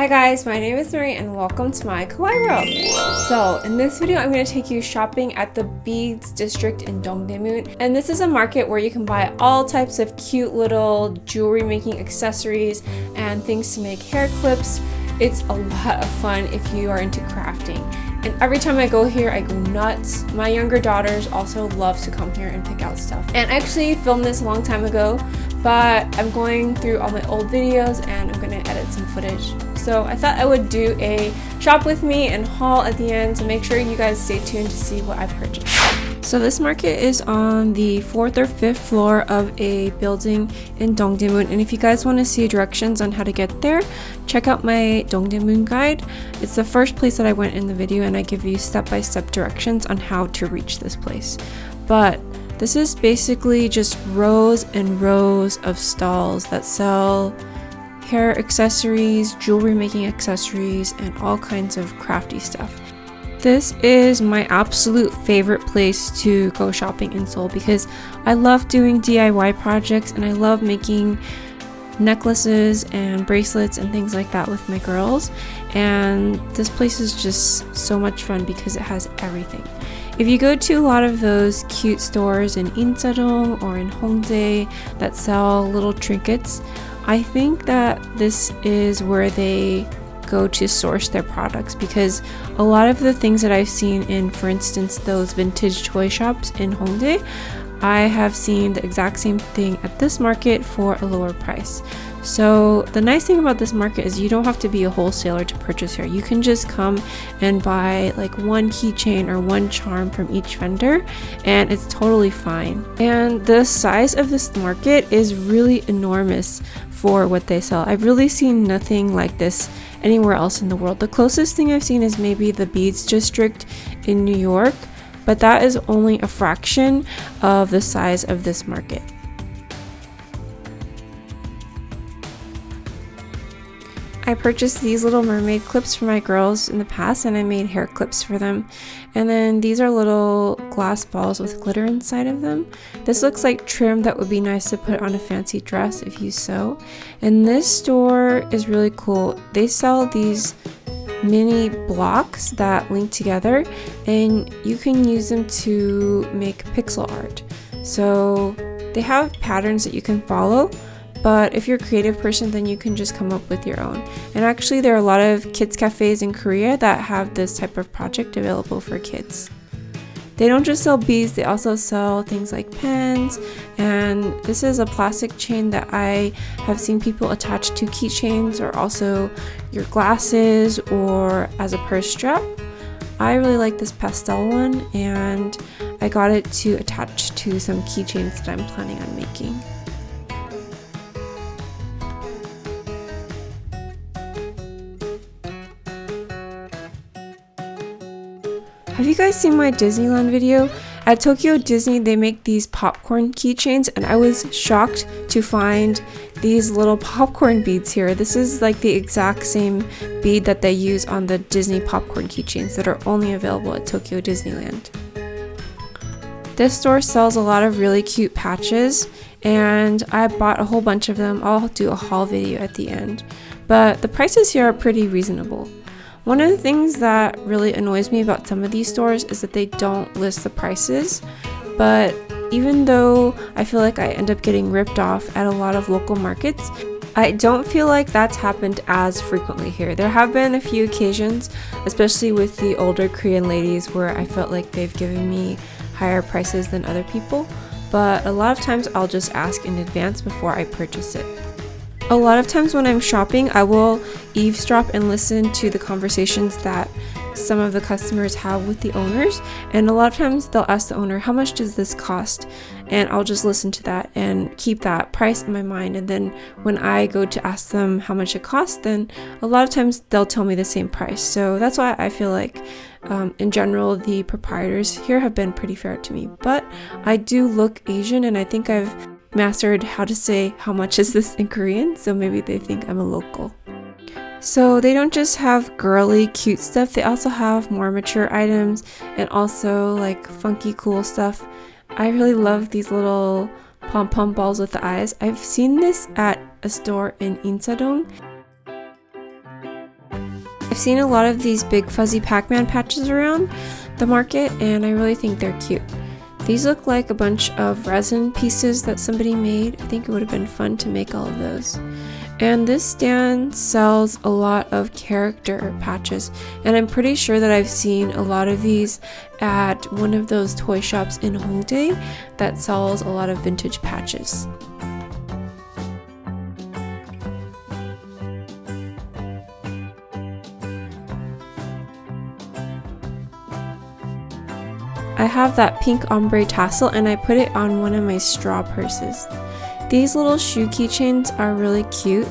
Hi guys, my name is Marie and welcome to my Kawaii world. So in this video, I'm going to take you shopping at the Beads district in Dongdaemun. And this is a market where you can buy all types of cute little jewelry making accessories and things to make hair clips. It's a lot of fun if you are into crafting. And every time I go here, I go nuts. My younger daughters also love to come here and pick out stuff. And I actually filmed this a long time ago, but I'm going through all my old videos and I'm gonna edit some footage. So I thought I would do a shop with me and haul at the end, so make sure you guys stay tuned to see what I purchased. So this market is on the 4th or 5th floor of a building in Dongdaemun, and if you guys want to see directions on how to get there, check out my Dongdaemun guide. It's the first place that I went in the video, and I give you step-by-step directions on how to reach this place. But this is basically just rows and rows of stalls that sell hair accessories, jewelry making accessories, and all kinds of crafty stuff. This is my absolute favorite place to go shopping in Seoul because I love doing DIY projects and I love making necklaces and bracelets and things like that with my girls, and this place is just so much fun because it has everything. If you go to a lot of those cute stores in Insadong or in Hongdae that sell little trinkets, I think that this is where they go to source their products, because a lot of the things that I've seen in, for instance, those vintage toy shops in Hongdae, I have seen the exact same thing at this market for a lower price. So the nice thing about this market is you don't have to be a wholesaler to purchase here. You can just come and buy like one keychain or one charm from each vendor and it's totally fine. And the size of this market is really enormous for what they sell. I've really seen nothing like this anywhere else in the world. The closest thing I've seen is maybe the Beads district in New York, but that is only a fraction of the size of this market. I purchased these little mermaid clips for my girls in the past, and I made hair clips for them. And then these are little glass balls with glitter inside of them. This looks like trim that would be nice to put on a fancy dress if you sew. And this store is really cool. They sell these mini blocks that link together and you can use them to make pixel art. So they have patterns that you can follow, but if you're a creative person, then you can just come up with your own. And actually there are a lot of kids cafes in Korea that have this type of project available for kids. They don't just sell beads, they also sell things like pens, and this is a plastic chain that I have seen people attach to keychains or also your glasses or as a purse strap. I really like this pastel one and I got it to attach to some keychains that I'm planning on making. Have you guys seen my Disneyland video? At Tokyo Disney, they make these popcorn keychains, and I was shocked to find these little popcorn beads here. This is like the exact same bead that they use on the Disney popcorn keychains that are only available at Tokyo Disneyland. This store sells a lot of really cute patches, and I bought a whole bunch of them. I'll do a haul video at the end, but the prices here are pretty reasonable. One of the things that really annoys me about some of these stores is that they don't list the prices, but even though I feel like I end up getting ripped off at a lot of local markets, I don't feel like that's happened as frequently here. There have been a few occasions, especially with the older Korean ladies, where I felt like they've given me higher prices than other people, but a lot of times I'll just ask in advance before I purchase it. A lot of times when I'm shopping, I will eavesdrop and listen to the conversations that some of the customers have with the owners, and a lot of times they'll ask the owner, how much does this cost? And I'll just listen to that and keep that price in my mind, and then when I go to ask them how much it costs, then a lot of times they'll tell me the same price. So that's why I feel like in general the proprietors here have been pretty fair to me. But I do look Asian, and I think I've mastered how to say how much is this in Korean, so maybe they think I'm a local. So they don't just have girly cute stuff, they also have more mature items and also like funky cool stuff. I really love these little pom-pom balls with the eyes. I've seen this at a store in Insadong I've seen a lot of these big fuzzy Pac-Man patches around the market, and I really think they're cute. These look like a bunch of resin pieces that somebody made. I think it would have been fun to make all of those. And this stand sells a lot of character patches, and I'm pretty sure that I've seen a lot of these at one of those toy shops in Hongdae that sells a lot of vintage patches. I have that pink ombre tassel and I put it on one of my straw purses. These little shoe keychains are really cute,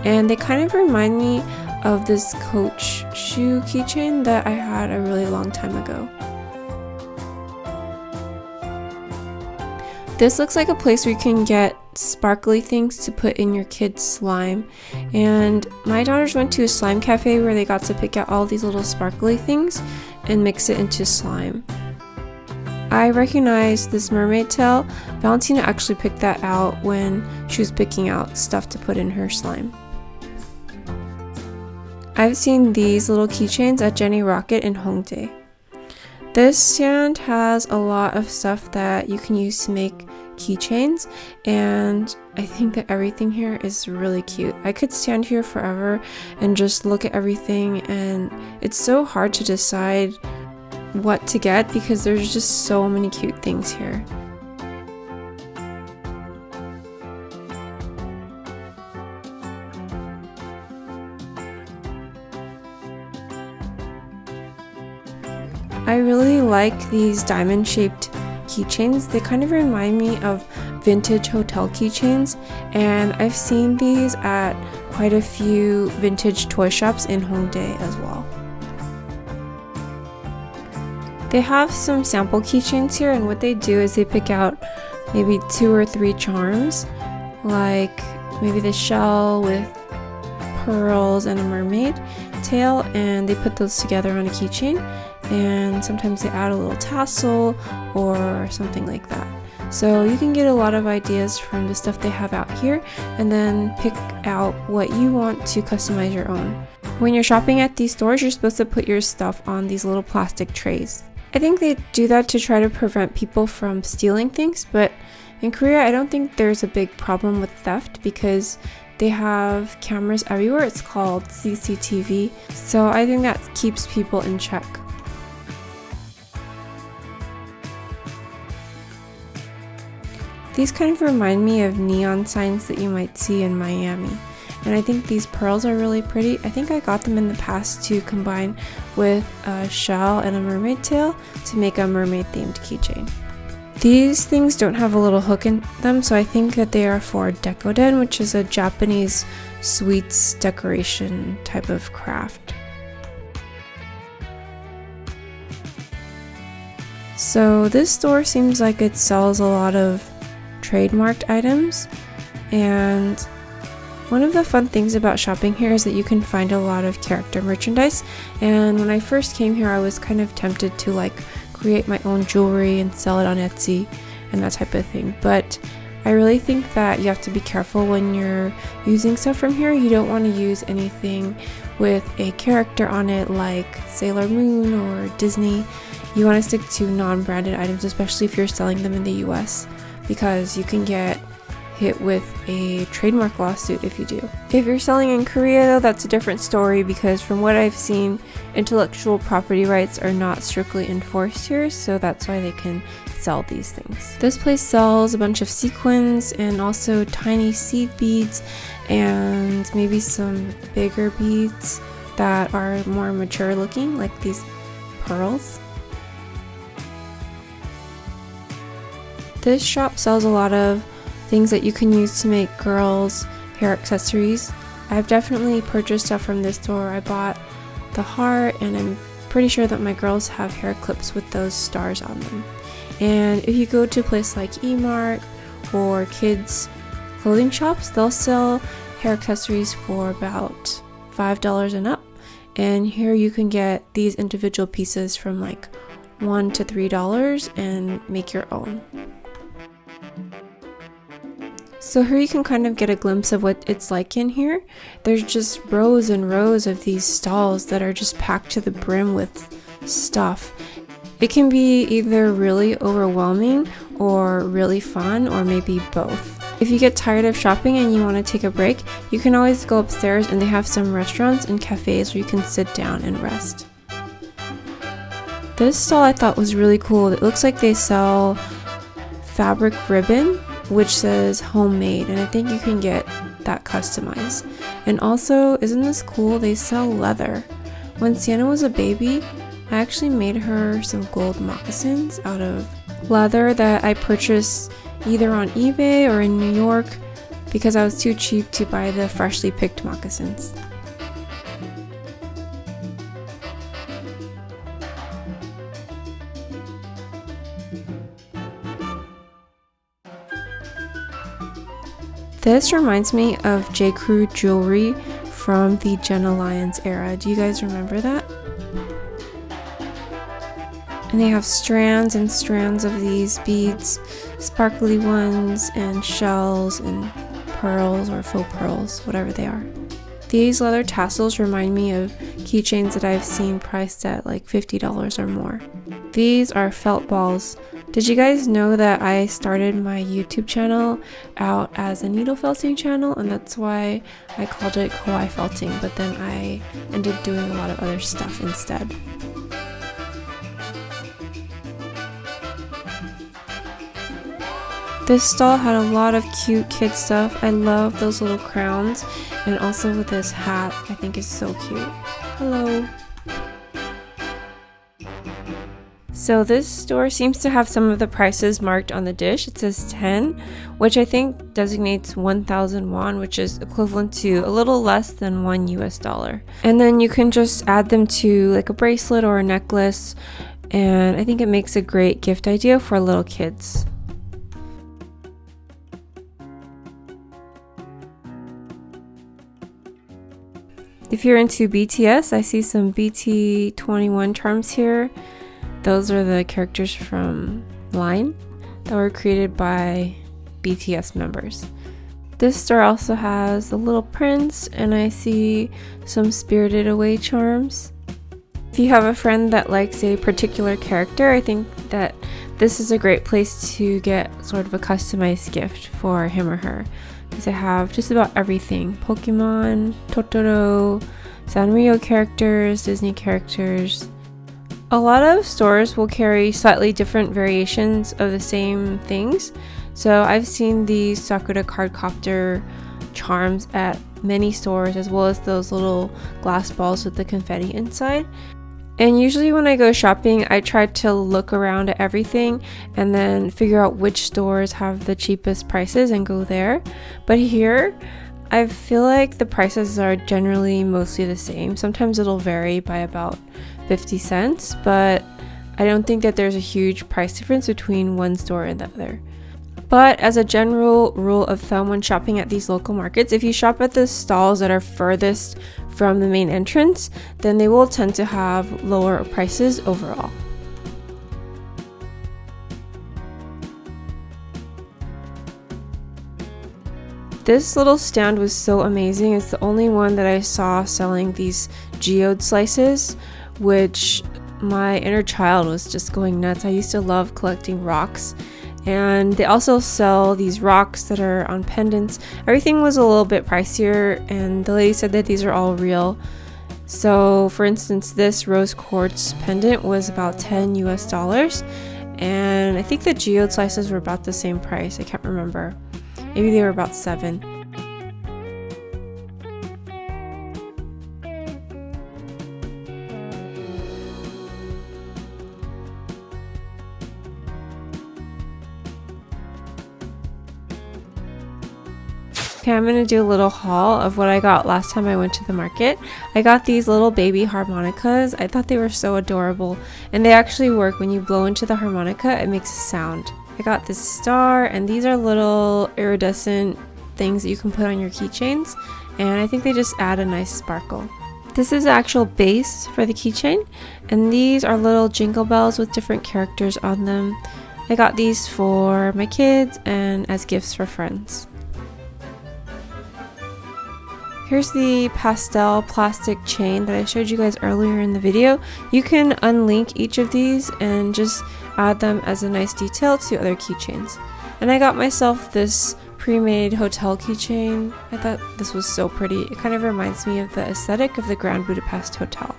and they kind of remind me of this Coach shoe keychain that I had a really long time ago. This looks like a place where you can get sparkly things to put in your kids' slime, and my daughters went to a slime cafe where they got to pick out all these little sparkly things and mix it into slime. I recognize this mermaid tail. Valentina actually picked that out when she was picking out stuff to put in her slime. I've seen these little keychains at Jenny Rocket in Hongdae. This stand has a lot of stuff that you can use to make keychains, and I think that everything here is really cute. I could stand here forever and just look at everything, and it's so hard to decide what to get because there's just so many cute things here. I really like these diamond shaped keychains. They kind of remind me of vintage hotel keychains, and I've seen these at quite a few vintage toy shops in Hongdae as well. They have some sample keychains here, and what they do is they pick out maybe 2 or 3 charms, like maybe the shell with pearls and a mermaid tail, and they put those together on a keychain, and sometimes they add a little tassel or something like that. So you can get a lot of ideas from the stuff they have out here and then pick out what you want to customize your own. When you're shopping at these stores, you're supposed to put your stuff on these little plastic trays. I think they do that to try to prevent people from stealing things, but in Korea I don't think there's a big problem with theft because they have cameras everywhere. It's called CCTV, so I think that keeps people in check. These kind of remind me of neon signs that you might see in Miami. And I think these pearls are really pretty. I think I got them in the past to combine with a shell and a mermaid tail to make a mermaid themed keychain. These things don't have a little hook in them, so I think that they are for decoden, which is a Japanese sweets decoration type of craft. So this store seems like it sells a lot of trademarked items, and one of the fun things about shopping here is that you can find a lot of character merchandise, and when I first came here I was kind of tempted to like create my own jewelry and sell it on Etsy and that type of thing, but I really think that you have to be careful when you're using stuff from here. You don't want to use anything with a character on it like Sailor Moon or Disney. You want to stick to non-branded items, especially if you're selling them in the US, because you can get hit with a trademark lawsuit if you do. If you're selling in Korea though, that's a different story, because from what I've seen, intellectual property rights are not strictly enforced here, so that's why they can sell these things. This place sells a bunch of sequins and also tiny seed beads and maybe some bigger beads that are more mature looking, like these pearls. This shop sells a lot of things that you can use to make girls' hair accessories. I've definitely purchased stuff from this store. I bought the heart, and I'm pretty sure that my girls have hair clips with those stars on them. And if you go to a place like E-Mart or kids clothing shops, they'll sell hair accessories for about $5 and up. And here you can get these individual pieces from like $1 to $3 and make your own. So here you can kind of get a glimpse of what it's like in here. There's just rows and rows of these stalls that are just packed to the brim with stuff. It can be either really overwhelming or really fun, or maybe both. If you get tired of shopping and you want to take a break, you can always go upstairs and they have some restaurants and cafes where you can sit down and rest. This stall I thought was really cool. It looks like they sell fabric ribbon, which says homemade, and I think you can get that customized. And also, isn't this cool? They sell leather. When Sienna was a baby, I actually made her some gold moccasins out of leather that I purchased either on eBay or in New York because I was too cheap to buy the freshly picked moccasins. This reminds me of J. Crew jewelry from the Jenna Lyons era. Do you guys remember that? And they have strands and strands of these beads, sparkly ones and shells and pearls or faux pearls, whatever they are. These leather tassels remind me of keychains that I've seen priced at like $50 or more. These are felt balls. Did you guys know that I started my YouTube channel out as a needle felting channel, and that's why I called it kawaiifelting, but then I ended up doing a lot of other stuff instead. This stall had a lot of cute kid stuff. I love those little crowns, and also with this hat, I think is so cute. Hello. So this store seems to have some of the prices marked on the dish. It says 10, which I think designates 1,000 won, which is equivalent to a little less than $1 US. And then you can just add them to like a bracelet or a necklace, and I think it makes a great gift idea for little kids. If you're into BTS, I see some BT21 charms here. Those are the characters from Line that were created by BTS members. This store also has the Little Prince, and I see some Spirited Away charms. If you have a friend that likes a particular character, I think that this is a great place to get sort of a customized gift for him or her. Because I have just about everything. Pokemon, Totoro, Sanrio characters, Disney characters. A lot of stores will carry slightly different variations of the same things. So I've seen these Sakura Cardcopter charms at many stores, as well as those little glass balls with the confetti inside. And usually when I go shopping, I try to look around at everything and then figure out which stores have the cheapest prices and go there. But here, I feel like the prices are generally mostly the same. Sometimes it'll vary by about 50 cents, but I don't think that there's a huge price difference between one store and the other. But as a general rule of thumb when shopping at these local markets, if you shop at the stalls that are furthest from the main entrance, then they will tend to have lower prices overall. This little stand was so amazing. It's the only one that I saw selling these geode slices, which my inner child was just going nuts. I used to love collecting rocks. And they also sell these rocks that are on pendants. Everything was a little bit pricier, and the lady said that these are all real. So for instance, this rose quartz pendant was about $10 US, and I think the geode slices were about the same price. I can't remember. Maybe they were about $7. Okay, I'm going to do a little haul of what I got last time I went to the market. I got these little baby harmonicas. I thought they were so adorable, and they actually work. When you blow into the harmonica, it makes a sound. I got this star, and these are little iridescent things that you can put on your keychains, and I think they just add a nice sparkle. This is the actual base for the keychain, and these are little jingle bells with different characters on them. I got these for my kids and as gifts for friends. Here's the pastel plastic chain that I showed you guys earlier in the video. You can unlink each of these and just add them as a nice detail to other keychains. And I got myself this pre-made hotel keychain. I thought this was so pretty. It kind of reminds me of the aesthetic of the Grand Budapest Hotel.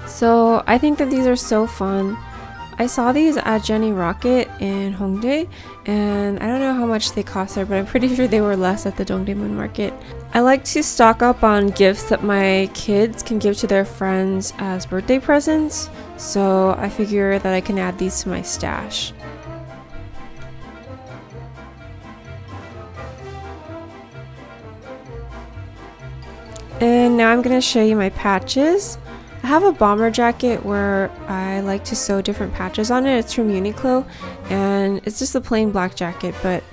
So I think that these are so fun. I saw these at Jenny Rocket in Hongdae, and I don't know how much they cost there, but I'm pretty sure they were less at the Dongdaemun Market. I like to stock up on gifts that my kids can give to their friends as birthday presents, so I figure that I can add these to my stash. And now I'm going to show you my patches. I have a bomber jacket where I like to sew different patches on it. It's from Uniqlo and it's just a plain black jacket, but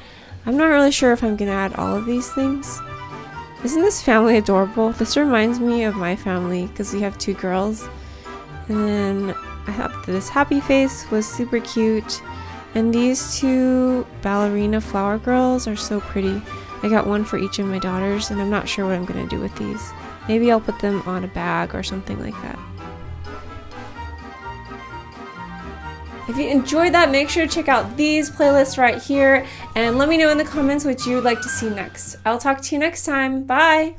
I'm not really sure if I'm gonna add all of these things. Isn't this family adorable? This reminds me of my family because we have 2 girls. And then I thought this happy face was super cute. And these 2 ballerina flower girls are so pretty. I got one for each of my daughters and I'm not sure what I'm gonna do with these. Maybe I'll put them on a bag or something like that. If you enjoyed that, make sure to check out these playlists right here and let me know in the comments what you would like to see next. I'll talk to you next time. Bye!